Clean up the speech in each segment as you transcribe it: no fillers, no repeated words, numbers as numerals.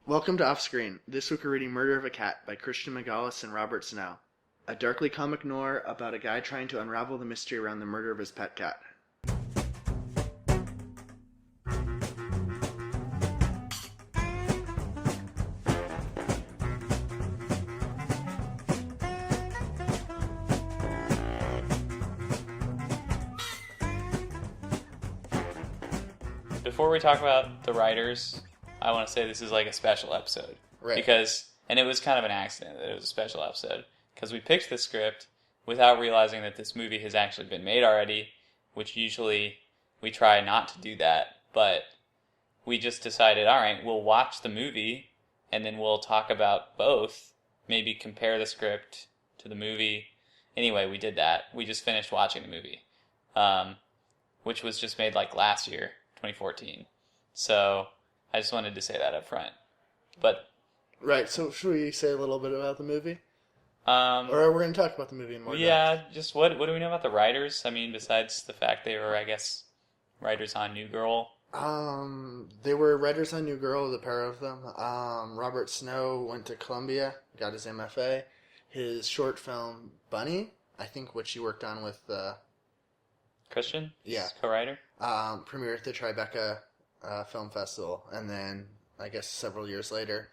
Welcome to Offscreen. This week we're reading Murder of a Cat by Christian Magalhaes and Robert Snow. A darkly comic noir about a guy trying to unravel the mystery around the murder of his pet cat. Before we talk about the writers, I want to say this is like a special episode. Right. And it was kind of an accident that it was a special episode. Because we picked the script without realizing that this movie has actually been made already, which usually we try not to do that. But we just decided, all right, we'll watch the movie and then we'll talk about both. Maybe compare the script to the movie. Anyway, we did that. We just finished watching the movie, which was just made like last year, 2014. So I just wanted to say that up front. But Right, so should we say a little bit about the movie? or Or we're going to talk about the movie in more depth? yeah, just what do we know about the writers? I mean, besides the fact they were, I guess, writers on New Girl. They were writers on New Girl, the pair of them. Robert Snow went to Columbia, got his MFA. His short film, Bunny, I think which he worked on with, Christian? Yeah. His co-writer? premiered at the Tribeca Film Festival. And then, I guess several years later,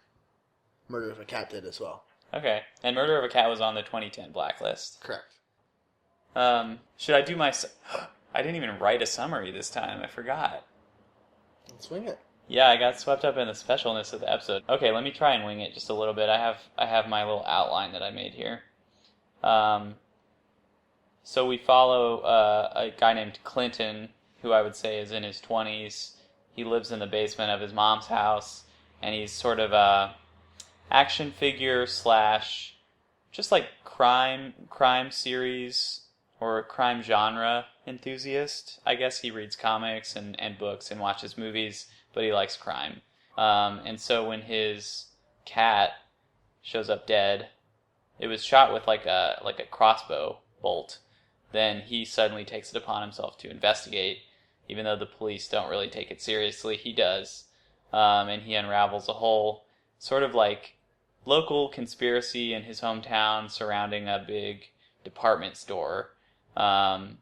Murder of a Cat did as well. Okay. And Murder of a Cat was on the 2010 blacklist. Correct. Should I do my... I didn't even write a summary this time. I forgot. Let's wing it. Yeah, I got swept up in the specialness of the episode. Okay, let me try and wing it just a little bit. I have my little outline that I made here. So we follow a guy named Clinton, who I would say is in his 20s. He lives in the basement of his mom's house, and he's sort of a action figure slash just like crime series or crime genre enthusiast. I guess he reads comics and books and watches movies, but he likes crime. And so when his cat shows up dead, it was shot with like a crossbow bolt. Then he suddenly takes it upon himself to investigate, even though the police don't really take it seriously. He does, and he unravels a whole sort of like local conspiracy in his hometown surrounding a big department store. And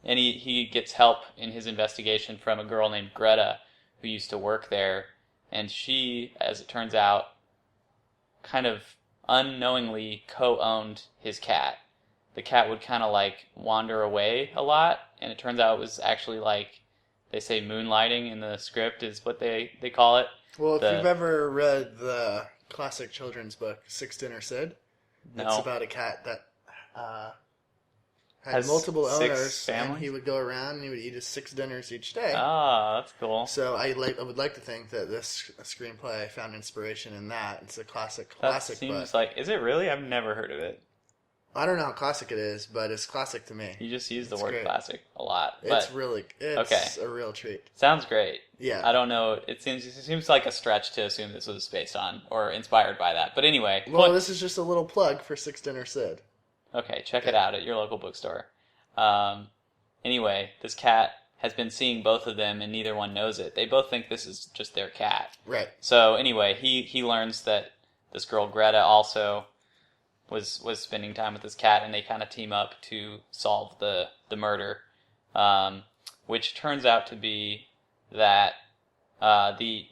he gets help in his investigation from a girl named Greta, who used to work there, and she, as it turns out, kind of unknowingly co-owned his cat. The cat would kind of like wander away a lot, and it turns out it was actually like, they say moonlighting in the script is what they call it. Well, if you've ever read the classic children's book, Six Dinner Sid, it's about a cat that had has multiple six owners, and families? he would go around and he would eat his 6 dinners each day. Ah, that's cool. So I would like to think that this screenplay found inspiration in that. It's a classic That book. seems like, is it really? I've never heard of it. I don't know how classic it is, but it's classic to me. You just use the It's word great. classic a lot. It's But okay. A real treat. Sounds great. Yeah. I don't know. It seems like a stretch to assume this was based on or inspired by that. But anyway. Well, this is just a little plug for Six Dinner Sid. Okay, check it out at your local bookstore. Anyway, this cat has been seeing both of them, and neither one knows it. They both think this is just their cat. Right. So anyway, he learns that this girl Greta also was spending time with this cat, and they kind of team up to solve the murder, which turns out to be that the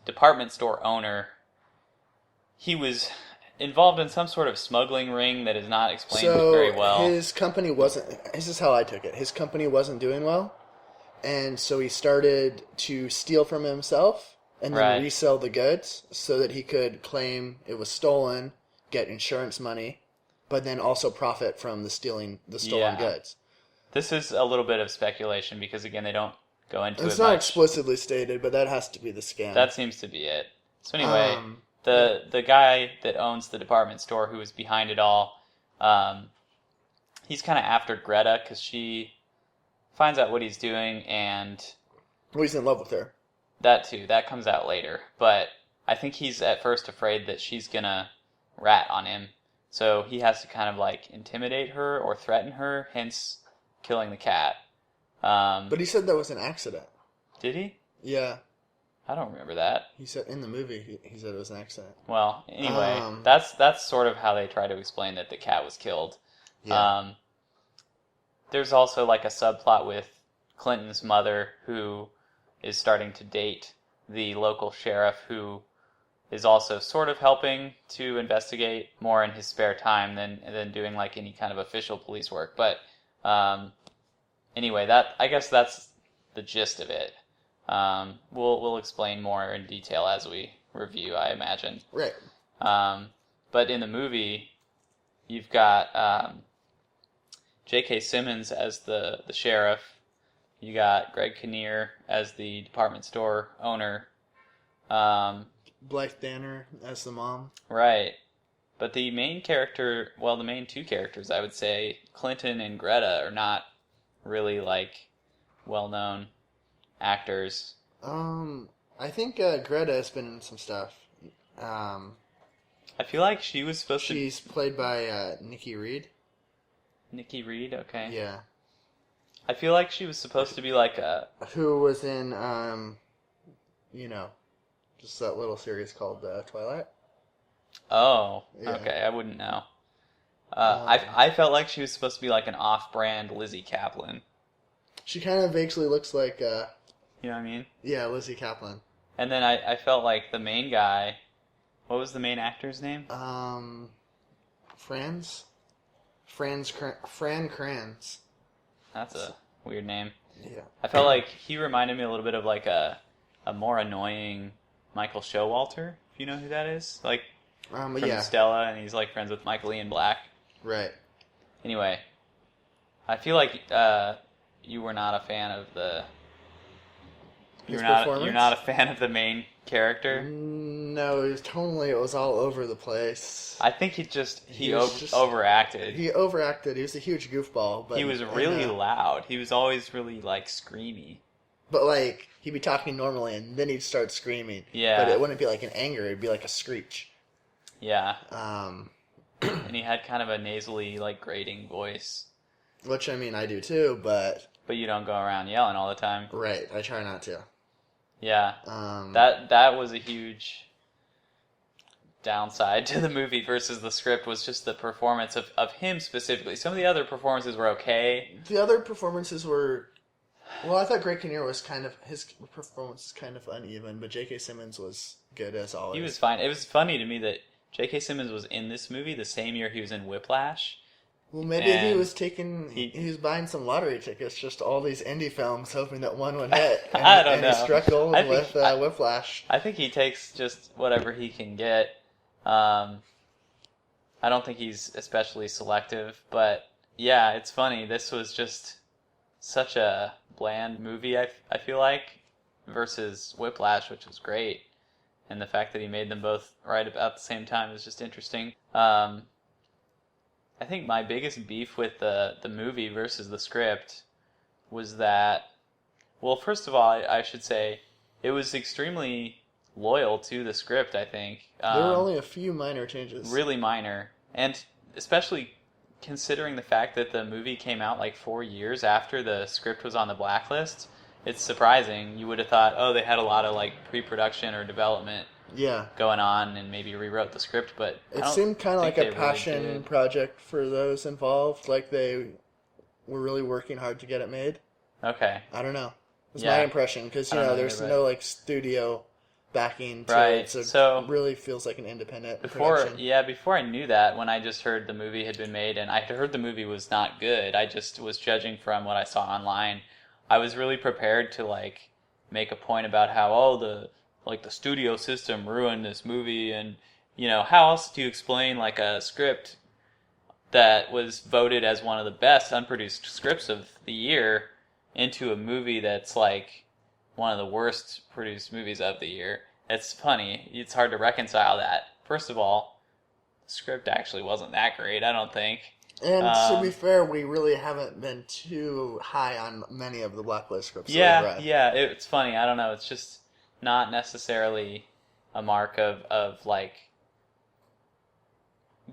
department store owner, he was involved in some sort of smuggling ring that is not explained very well. His company wasn't, this is how I took it, his company wasn't doing well, and so he started to steal from himself and then resell the goods so that he could claim it was stolen, get insurance money, but then also profit from the stolen goods. This is a little bit of speculation because, again, they don't go into it much. It's not explicitly stated, but that has to be the scam. That seems to be it. So anyway, the guy that owns the department store who is behind it all, he's kind of after Greta because she finds out what he's doing, and well, he's in love with her. That too. That comes out later. But I think he's at first afraid that she's going to rat on him. So he has to kind of like intimidate her or threaten her, hence killing the cat. But he said that was an accident. Did he? Yeah. I don't remember that. He said in the movie, he said it was an accident. Well, anyway, that's sort of how they try to explain that the cat was killed. Yeah. There's also like a subplot with Clinton's mother who is starting to date the local sheriff who is also sort of helping to investigate more in his spare time than doing like any kind of official police work. But anyway, I guess that's the gist of it. We'll explain more in detail as we review, I imagine. Right. But in the movie, you've got J.K. Simmons as the sheriff. You got Greg Kinnear as the department store owner. Blythe Danner as the mom. Right. But the main character, well, the main two characters, I would say, Clinton and Greta, are not really, like, well-known actors. I think Greta has been in some stuff. I feel like she was supposed to... She's played by Nikki Reed. Nikki Reed, okay. Yeah. I feel like she was supposed to be like a... Who was in, just that little series called Twilight. Oh, yeah. Okay, I wouldn't know. I felt like she was supposed to be like an off-brand Lizzie Kaplan. She kind of vaguely looks like... you know what I mean? Yeah, Lizzie Kaplan. And then I felt like the main guy... What was the main actor's name? Fran Kranz. That's a weird name. Yeah. I felt like he reminded me a little bit of like a more annoying Michael Showalter, if you know who that is. Like, from Stella, and he's like friends with Michael Ian Black. Right. Anyway, I feel like you were not a fan of the... You're not a fan of the main character? No, it was all over the place. I think he overacted. He overacted. He was a huge goofball. But he was really loud. He was always really, like, screamy. But, like, he'd be talking normally, and then he'd start screaming. Yeah. But it wouldn't be like an anger. It'd be like a screech. Yeah. And he had kind of a nasally, like, grating voice. Which, I mean, I do too, but... But you don't go around yelling all the time. Right. I try not to. Yeah. That was a huge downside to the movie versus the script, was just the performance of him specifically. Some of the other performances were okay. The other performances were... Well, I thought Greg Kinnear was his performance was kind of uneven, but J.K. Simmons was good as always. He was fine. It was funny to me that J.K. Simmons was in this movie the same year he was in Whiplash. Well, maybe he was buying some lottery tickets, just all these indie films, hoping that one would hit. And, I don't know. And he struck gold with Whiplash. I think he takes just whatever he can get. I don't think he's especially selective, but yeah, it's funny. This was just such a bland movie, I feel like, versus Whiplash, which was great. And the fact that he made them both right about the same time is just interesting. I think my biggest beef with the movie versus the script was that, well, first of all, I should say, it was extremely loyal to the script, I think. There were only a few minor changes. Really minor. And especially considering the fact that the movie came out like 4 years after the script was on the blacklist, it's surprising. You would have thought, oh, they had a lot of like pre-production or development going on and maybe rewrote the script, but it seemed kind of like a passion project for those involved. Like they were really working hard to get it made. Okay. I don't know. It's my impression because there's no like studio backing to it, so it really feels like an independent production. Before I knew that, when I just heard the movie had been made and I heard the movie was not good, I just was judging from what I saw online. I was really prepared to like make a point about how the studio system ruined this movie, and how else do you explain like a script that was voted as one of the best unproduced scripts of the year into a movie that's like one of the worst produced movies of the year? It's funny. It's hard to reconcile that. First of all, the script actually wasn't that great, I don't think. And to be fair, we really haven't been too high on many of the blacklist scripts. It's funny. I don't know. It's just not necessarily a mark of like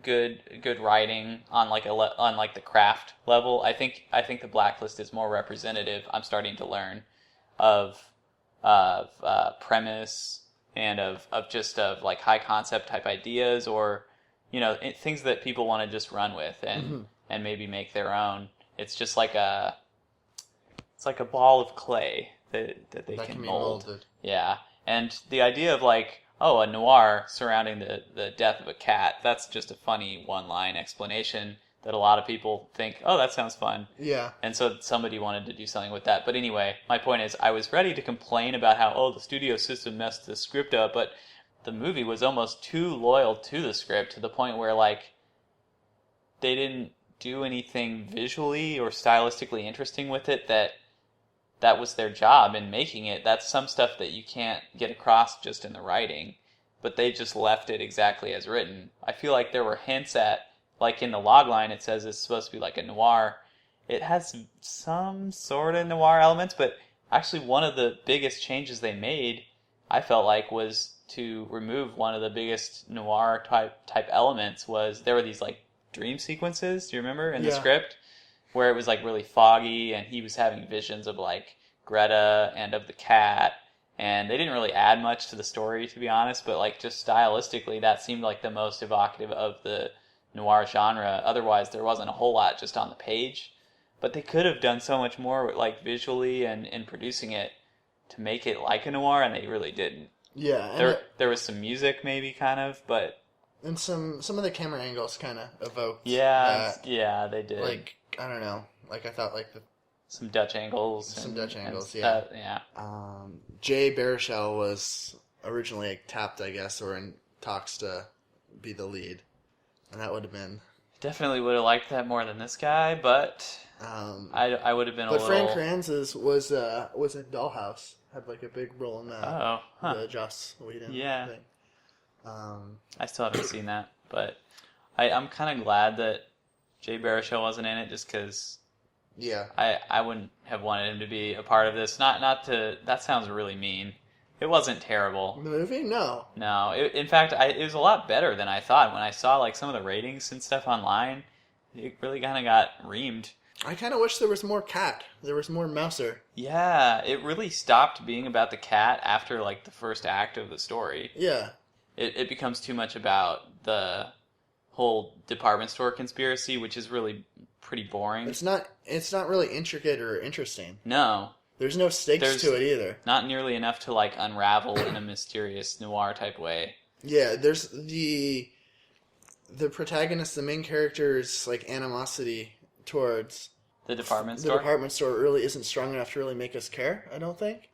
good writing on like the craft level. I think the blacklist is more representative, I'm starting to learn, of premise and of like high concept type ideas, or things that people want to just run with and maybe make their own. It's just like a ball of clay that they can mold. Molded. Yeah, and the idea of like, a noir surrounding the death of a cat, that's just a funny one-line explanation that a lot of people think, oh, that sounds fun. Yeah. And so somebody wanted to do something with that. But anyway, my point is, I was ready to complain about how, the studio system messed the script up, but the movie was almost too loyal to the script to the point where, like, they didn't do anything visually or stylistically interesting with it that was their job in making it. That's some stuff that you can't get across just in the writing, but they just left it exactly as written. I feel like there were hints at, like in the logline it says it's supposed to be like a noir. It has some sort of noir elements, but actually one of the biggest changes they made, I felt like, was to remove one of the biggest noir type elements. Was there were these like dream sequences, do you remember, in the script, where it was like really foggy and he was having visions of like Greta and of the cat, and they didn't really add much to the story, to be honest, but like just stylistically that seemed like the most evocative of the noir genre. Otherwise there wasn't a whole lot just on the page, but they could have done so much more like visually and in producing it to make it like a noir, and they really didn't. Yeah, there was some music maybe kind of, but and some of the camera angles kind of evoked yeah they did, like, I don't know, like I thought like some Dutch angles. Yeah. Jay Baruchel was originally tapped, I guess, or in talks to be the lead, and that would have been... Definitely would have liked that more than this guy, but I would have been a little... But Frank Kranz's was in Dollhouse, had like a big role in that. The Joss Whedon thing. I still haven't seen that, but I'm kind of glad that Jay Baruchel wasn't in it, just because I wouldn't have wanted him to be a part of this. Not to... That sounds really mean. It wasn't terrible. The movie? No. No. In fact, it was a lot better than I thought. When I saw like some of the ratings and stuff online, it really kind of got reamed. I kind of wish there was more cat. There was more Mouser. Yeah, it really stopped being about the cat after like the first act of the story. Yeah. It becomes too much about the whole department store conspiracy, which is really pretty boring. It's not really intricate or interesting. No. There's no stakes to it either. Not nearly enough to like unravel in a mysterious noir type way. Yeah, there's the protagonist, the main character's like animosity towards the department store. The department store really isn't strong enough to really make us care, I don't think.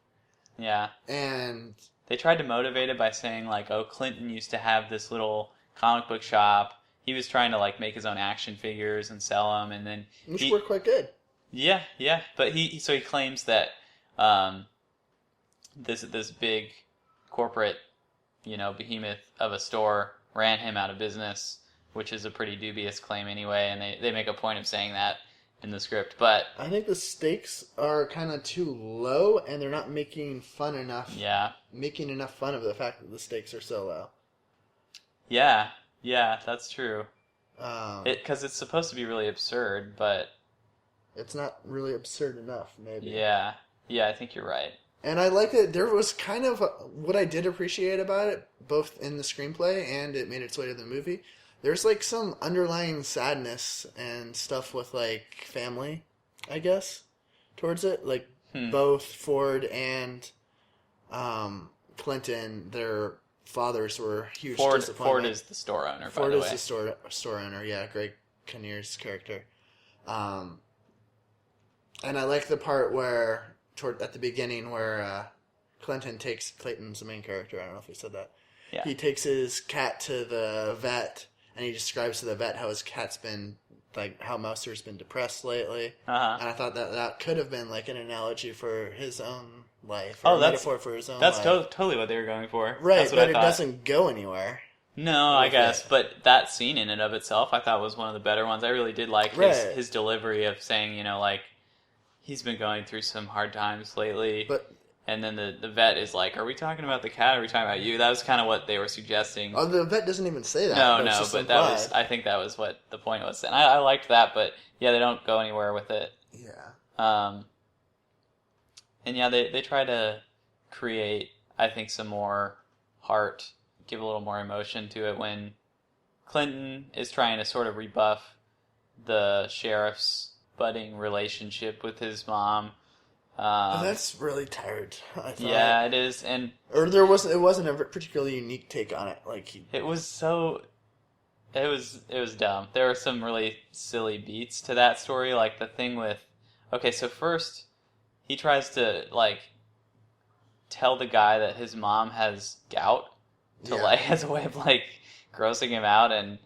Yeah. And they tried to motivate it by saying like, oh, Clinton used to have this little comic book shop. He was trying to like make his own action figures and sell them, and then which worked quite good. Yeah, but he claims that this big corporate, behemoth of a store ran him out of business, which is a pretty dubious claim anyway, and they make a point of saying that in the script. But I think the stakes are kind of too low, and they're not making enough fun of the fact that the stakes are so low. Yeah, that's true. Because it's supposed to be really absurd, but it's not really absurd enough, maybe. Yeah, I think you're right. And I like that there was kind of what I did appreciate about it, both in the screenplay and it made its way to the movie. There's like some underlying sadness and stuff with like family, I guess, towards it. Like both Ford and Clinton, their fathers were huge disappointment. Ford is the store owner, by the way. Ford is the store owner, yeah, Greg Kinnear's character. And I like the part where, at the beginning, where Clinton takes... Clayton's the main character, I don't know if he said that. Yeah. He takes his cat to the vet, and he describes to the vet how his cat's been... like, how Mouser's been depressed lately. Uh-huh. And I thought that could have been, like, an analogy for his own life. Or a metaphor for his own life. That's totally what they were going for. Right, but it doesn't go anywhere. No, I guess, but that scene in and of itself I thought was one of the better ones. I really did like his delivery of saying, like, he's been going through some hard times lately. And then the vet is like, are we talking about the cat or are we talking about you? That was kind of what they were suggesting. Oh, the vet doesn't even say that. No, but I think that was what the point was. And I liked that, but yeah, they don't go anywhere with it. Yeah. And yeah, they try to create, I think, some more heart, give a little more emotion to it when Clinton is trying to sort of rebuff the sheriff's budding relationship with his mom. That's really tired, I thought. Yeah, it is, and it wasn't a particularly unique take on it. It was dumb. There were some really silly beats to that story, like the thing with, okay, so first he tries to tell the guy that his mom has gout as a way of grossing him out and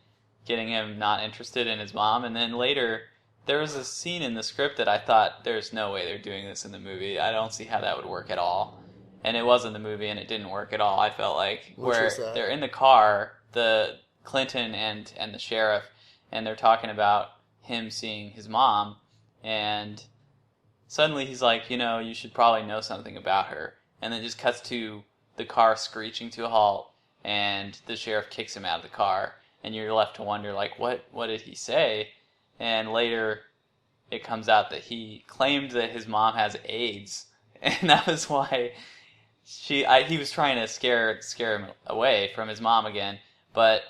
getting him not interested in his mom. And then later there was a scene in the script that I thought, there's no way they're doing this in the movie. I don't see how that would work at all. And it was in the movie and it didn't work at all. I felt like where they're in the car, the Clinton and the sheriff, and they're talking about him seeing his mom, and suddenly he's like, you should probably know something about her. And then it just cuts to the car screeching to a halt, and the sheriff kicks him out of the car, and you're left to wonder, what did he say? And later, it comes out that he claimed that his mom has AIDS, and that was why he was trying to scare him away from his mom again, but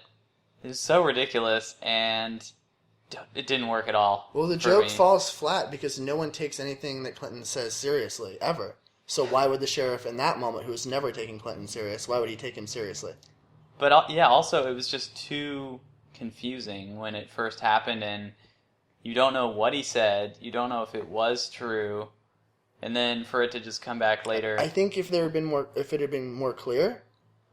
it was so ridiculous, and it didn't work at all. Well, the joke falls flat because no one takes anything that Clinton says seriously, ever. So why would the sheriff in that moment, who was never taking Clinton serious, why would he take him seriously? But also it was just too confusing when it first happened, and you don't know what he said, you don't know if it was true, and then for it to just come back later. I think if it had been more clear,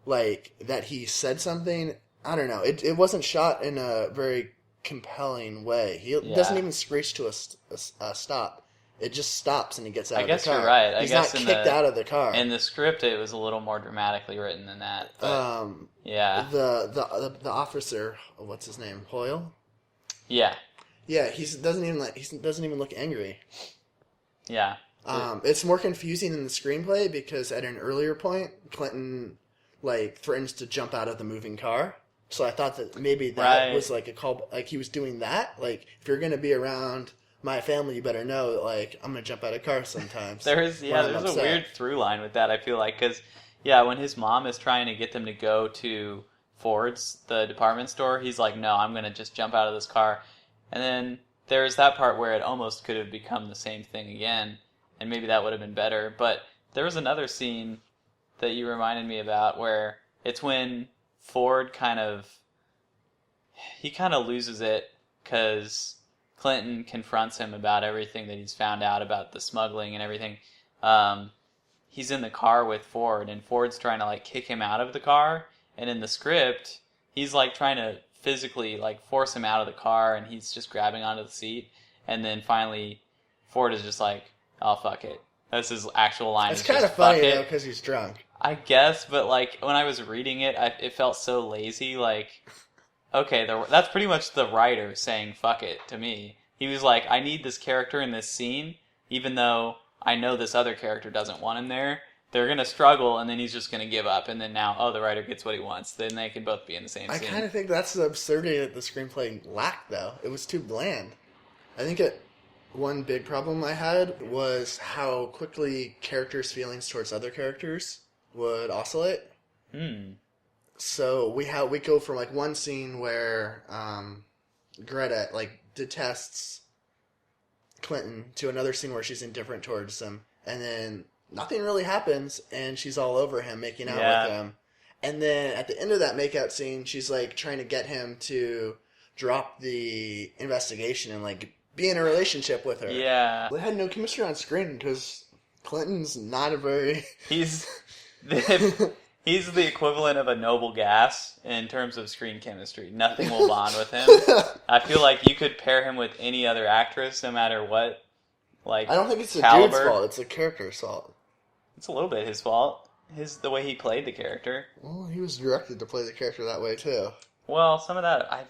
that he said something, I don't know, it wasn't shot in a very compelling way. He doesn't even screech to a stop. It just stops and he gets out of the car. I guess you're right. He's not kicked out of the car. In the script, it was a little more dramatically written than that. But, yeah. The officer, what's his name? Hoyle? Yeah. Yeah, he doesn't even look angry. Yeah. It's more confusing in the screenplay because at an earlier point, Clinton threatens to jump out of the moving car. So I thought that maybe that was a call, he was doing that. If you're gonna be around my family, you better know that I'm gonna jump out of cars sometimes. there's a weird through line with that. I feel like because when his mom is trying to get them to go to Ford's, the department store, he's like, no, I'm gonna just jump out of this car, and then there's that part where it almost could have become the same thing again, and maybe that would have been better. But there was another scene that you reminded me about where it's when Ford kind of loses it because Clinton confronts him about everything that he's found out about the smuggling and everything. He's in the car with Ford, and Ford's trying to kick him out of the car. And in the script, he's trying to physically force him out of the car, and he's just grabbing onto the seat. And then finally, Ford is just like, "Oh, fuck it." That's his actual line. It's kind of funny though because he's drunk. I guess, but when I was reading it, it felt so lazy. Okay, that's pretty much the writer saying "fuck it" to me. He was like, I need this character in this scene, even though I know this other character doesn't want him there. They're going to struggle, and then he's just going to give up, and then now, the writer gets what he wants. Then they can both be in the same scene. I kind of think that's the absurdity that the screenplay lacked, though. It was too bland. I think one big problem I had was how quickly characters' feelings towards other characters would oscillate. So we go from one scene where Greta detests Clinton to another scene where she's indifferent towards him, and then nothing really happens, and she's all over him, making out with him. And then at the end of that makeout scene, she's trying to get him to drop the investigation and be in a relationship with her. Yeah, they had no chemistry on screen because Clinton's not a very. He's the equivalent of a noble gas in terms of screen chemistry. Nothing will bond with him. I feel like you could pair him with any other actress, no matter what. I don't think it's caliber. The dude's fault. It's the character's fault. It's a little bit his fault. The way he played the character. Well, he was directed to play the character that way too. Well, some of that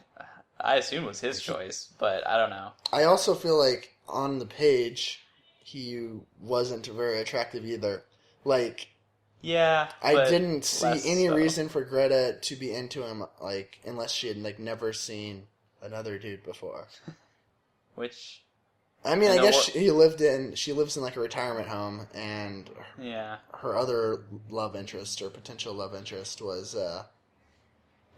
I assume was his choice, but I don't know. I also feel like on the page, he wasn't very attractive either. Yeah, I didn't see any reason for Greta to be into him, unless she had never seen another dude before. Which I mean, I guess she lives in like a retirement home, and her other love interest or potential love interest was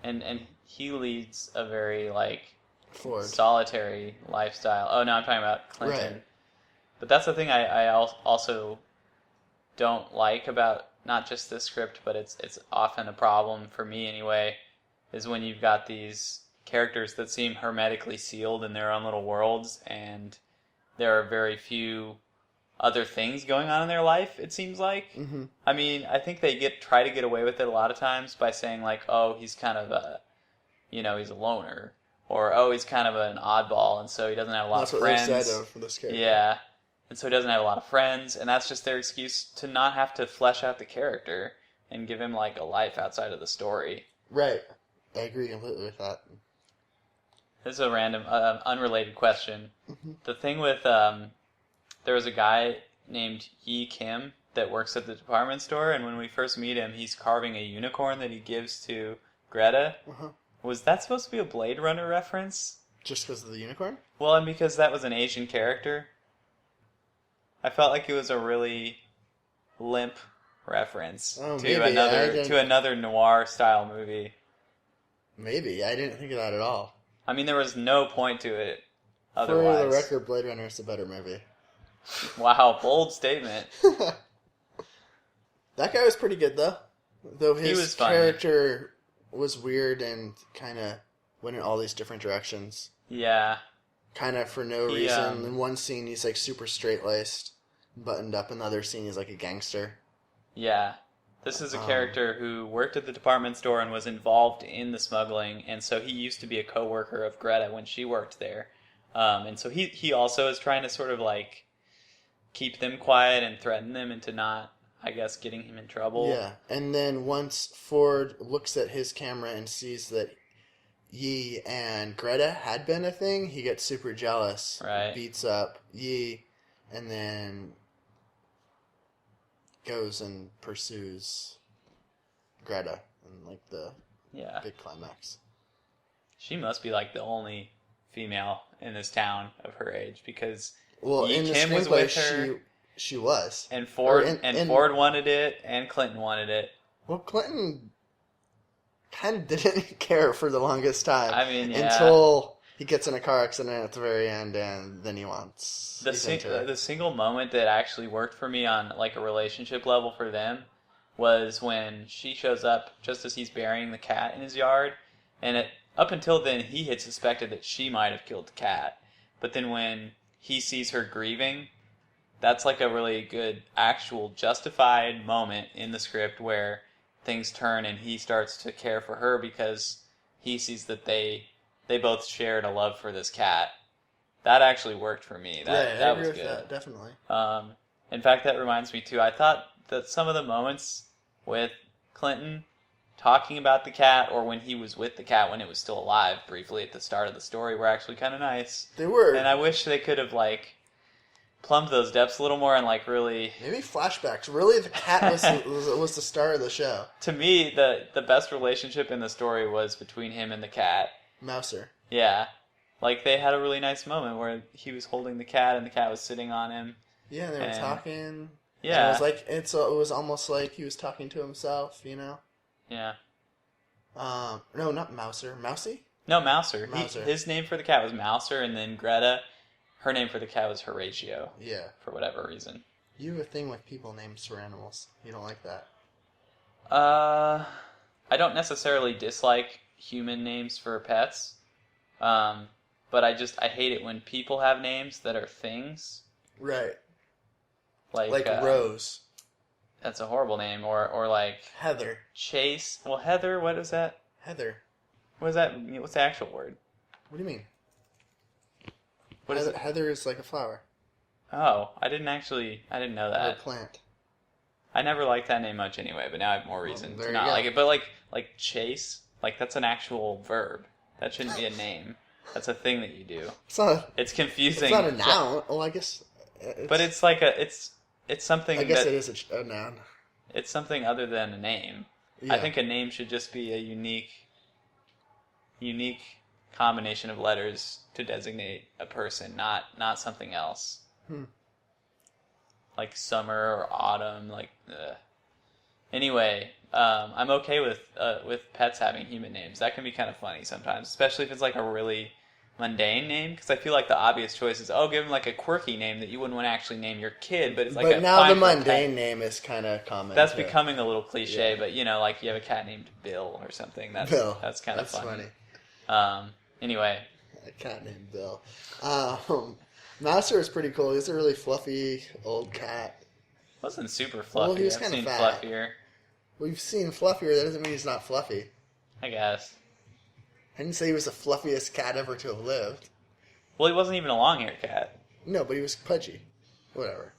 and he leads a very like Ford. solitary lifestyle. Oh no, I'm talking about Clinton. Right. But that's the thing I also don't like about not just this script, but it's often a problem for me anyway, is when you've got these characters that seem hermetically sealed in their own little worlds, and there are very few other things going on in their life, it seems like. Mm-hmm. I mean, I think they try to get away with it a lot of times by saying like, oh, he's kind of he's a loner, or oh, he's kind of an oddball, and so he doesn't have a lot of friends. That's what they said for this character. Yeah. And so he doesn't have a lot of friends, and that's just their excuse to not have to flesh out the character and give him like a life outside of the story. Right. I agree completely with that. This is a random, unrelated question. Mm-hmm. The thing with, there was a guy named Yi Kim that works at the department store, and when we first meet him, he's carving a unicorn that he gives to Greta. Uh-huh. Was that supposed to be a Blade Runner reference? Just because of the unicorn? Well, and because that was an Asian character. I felt like it was a really limp reference to another noir style movie. Maybe. I didn't think of that at all. I mean, there was no point to it otherwise. For the record, Blade Runner is a better movie. Wow, bold statement. That guy was pretty good, though. Though his character was weird and kind of went in all these different directions. Yeah. Kind of for no reason. In one scene, he's like super straight-laced, buttoned up. In the other scene, he's like a gangster. Yeah. This is a character who worked at the department store and was involved in the smuggling, and so he used to be a co-worker of Greta when she worked there. And so he also is trying to sort of like keep them quiet and threaten them into not, I guess, getting him in trouble. Yeah, and then once Ford looks at his camera and sees that Yi and Greta had been a thing, he gets super jealous, beats up Yi, and then goes and pursues Greta in like the big climax. She must be like the only female in this town of her age, because in Kim the was with her. She was, and Ford Ford wanted it, and Clinton wanted it. Well, Clinton kind of didn't care for the longest time. I mean, until he gets in a car accident at the very end, and then he wants the single moment that actually worked for me on like a relationship level for them was when she shows up just as he's burying the cat in his yard, and up until then he had suspected that she might have killed the cat, but then when he sees her grieving, that's like a really good actual justified moment in the script where things turn and he starts to care for her because he sees that they both shared a love for this cat. That actually worked for me. That was good. That, definitely. In fact, that reminds me too. I thought that some of the moments with Clinton talking about the cat, or when he was with the cat when it was still alive briefly at the start of the story, were actually kind of nice. They were. And I wish they could have like plumbed those depths a little more and like really... Maybe flashbacks. Really, the cat was the star of the show. To me, the best relationship in the story was between him and the cat. Mouser. Yeah. Like, they had a really nice moment where he was holding the cat and the cat was sitting on him. Yeah, and they were talking. Yeah. And it was like, it was almost like he was talking to himself, you know? Yeah. No, not Mouser. Mousy? No, Mouser. His name for the cat was Mouser, and then Greta, her name for the cat was Horatio. Yeah. For whatever reason. You have a thing with people named for animals. You don't like that? I don't necessarily dislike human names for pets. But I hate it when people have names that are things. Right. Like Rose. That's a horrible name. Or like... Heather. Chase. Well, Heather, what is that? Heather. What is that? What's the actual word? What do you mean? What is it? Heather is like a flower. Oh, I didn't know that. Or a plant. I never liked that name much anyway, but now I have more reason to not like it. But like Chase, like that's an actual verb. That shouldn't be a name. That's a thing that you do. It's confusing. It's not a noun. Well, I guess. But it's like it's something. I guess it is a noun. It's something other than a name. Yeah. I think a name should just be a unique combination of letters to designate a person, not something else. Like summer or autumn, like. Anyway, I'm okay with pets having human names. That can be kind of funny sometimes, especially if it's like a really mundane name. Because I feel like the obvious choice is, give him like a quirky name that you wouldn't want to actually name your kid. But it's like, but now the mundane name is kind of common. That's becoming a little cliche. Yeah. But like you have a cat named Bill or something. That's kind of funny. Anyway, a cat named Bill. Master is pretty cool. He's a really fluffy old cat. Wasn't super fluffy. Well, he was kind of fat. Fluffier. We've seen fluffier. That doesn't mean he's not fluffy. I guess. I didn't say he was the fluffiest cat ever to have lived. Well, he wasn't even a long-haired cat. No, but he was pudgy. Whatever.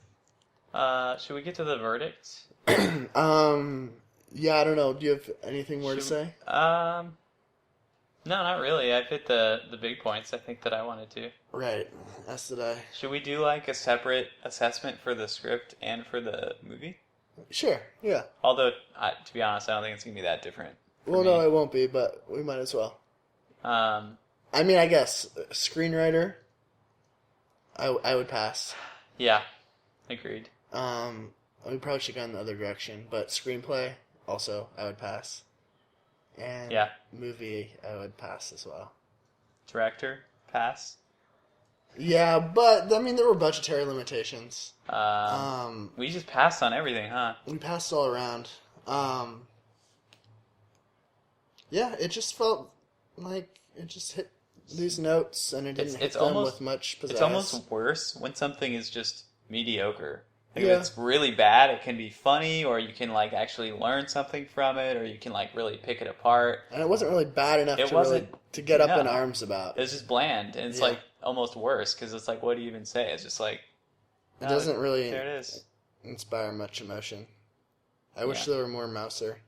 Should we get to the verdict? Yeah, I don't know. Do you have anything more to say? No, not really. I've hit the big points I think that I wanted to. Right. As did I. Should we do like a separate assessment for the script and for the movie? Sure, yeah. Although, to be honest, I don't think it's going to be that different. Well, no, it won't be, but we might as well. I mean, I guess, screenwriter, I would pass. Yeah, agreed. We probably should go in the other direction, but screenplay, also, I would pass. And movie, I would pass as well. Director, pass? Yeah, but, I mean, there were budgetary limitations. We just passed on everything, huh? We passed all around. Yeah, it just felt like it just hit these notes, and it didn't hit them with much pizzazz. It's almost worse when something is just mediocre. Like, if it's really bad, it can be funny, or you can, like, actually learn something from it, or you can, like, really pick it apart. And it wasn't really bad enough to get up in arms about. It was just bland, and it's, like, almost worse, because it's like, what do you even say? It's just like... It doesn't really there it is. Inspire much emotion. I wish there were more Mouser.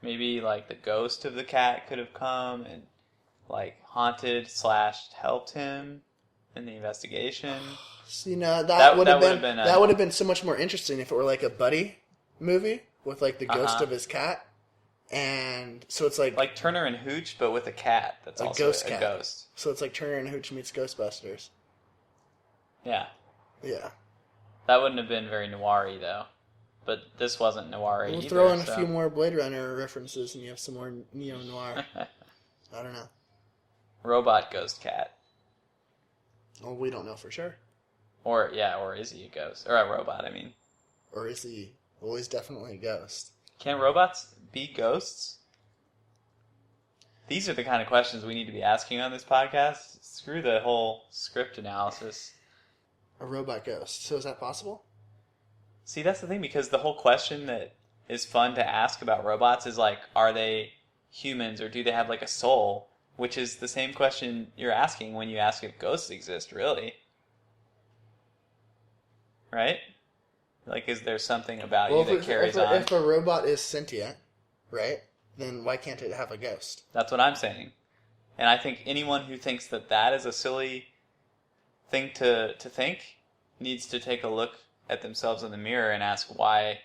Maybe, like, the ghost of the cat could have come and, like, haunted / helped him in the investigation. See, no, that would have been so much more interesting if it were like a buddy movie with like the ghost of his cat, and so it's like Turner and Hooch, but with a cat that's also a ghost. So it's like Turner and Hooch meets Ghostbusters. Yeah. Yeah. That wouldn't have been very noir-y, though. But this wasn't noir-y either. We'll throw in a few more Blade Runner references, and you have some more neo-noir. I don't know. Robot ghost cat. Well, we don't know for sure. Or is he a ghost? Or a robot, I mean. Or is he... Well, he's definitely a ghost. Can robots be ghosts? These are the kind of questions we need to be asking on this podcast. Screw the whole script analysis. A robot ghost. So is that possible? See, that's the thing, because the whole question that is fun to ask about robots is like, are they humans or do they have like a soul? Which is the same question you're asking when you ask if ghosts exist, really. Right? Like, is there something about you that carries on? If a robot is sentient, right, then why can't it have a ghost? That's what I'm saying. And I think anyone who thinks that is a silly thing to think needs to take a look at themselves in the mirror and ask why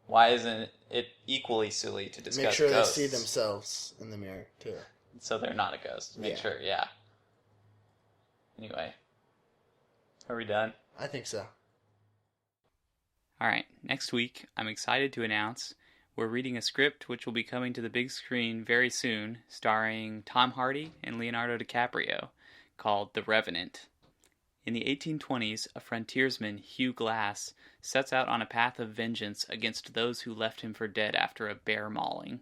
isn't it equally silly to discuss ghosts? Make sure they see themselves in the mirror, too. So they're not a ghost. Make sure, Anyway. Are we done? I think so. Alright, next week, I'm excited to announce we're reading a script which will be coming to the big screen very soon, starring Tom Hardy and Leonardo DiCaprio, called The Revenant. In the 1820s, a frontiersman, Hugh Glass, sets out on a path of vengeance against those who left him for dead after a bear mauling.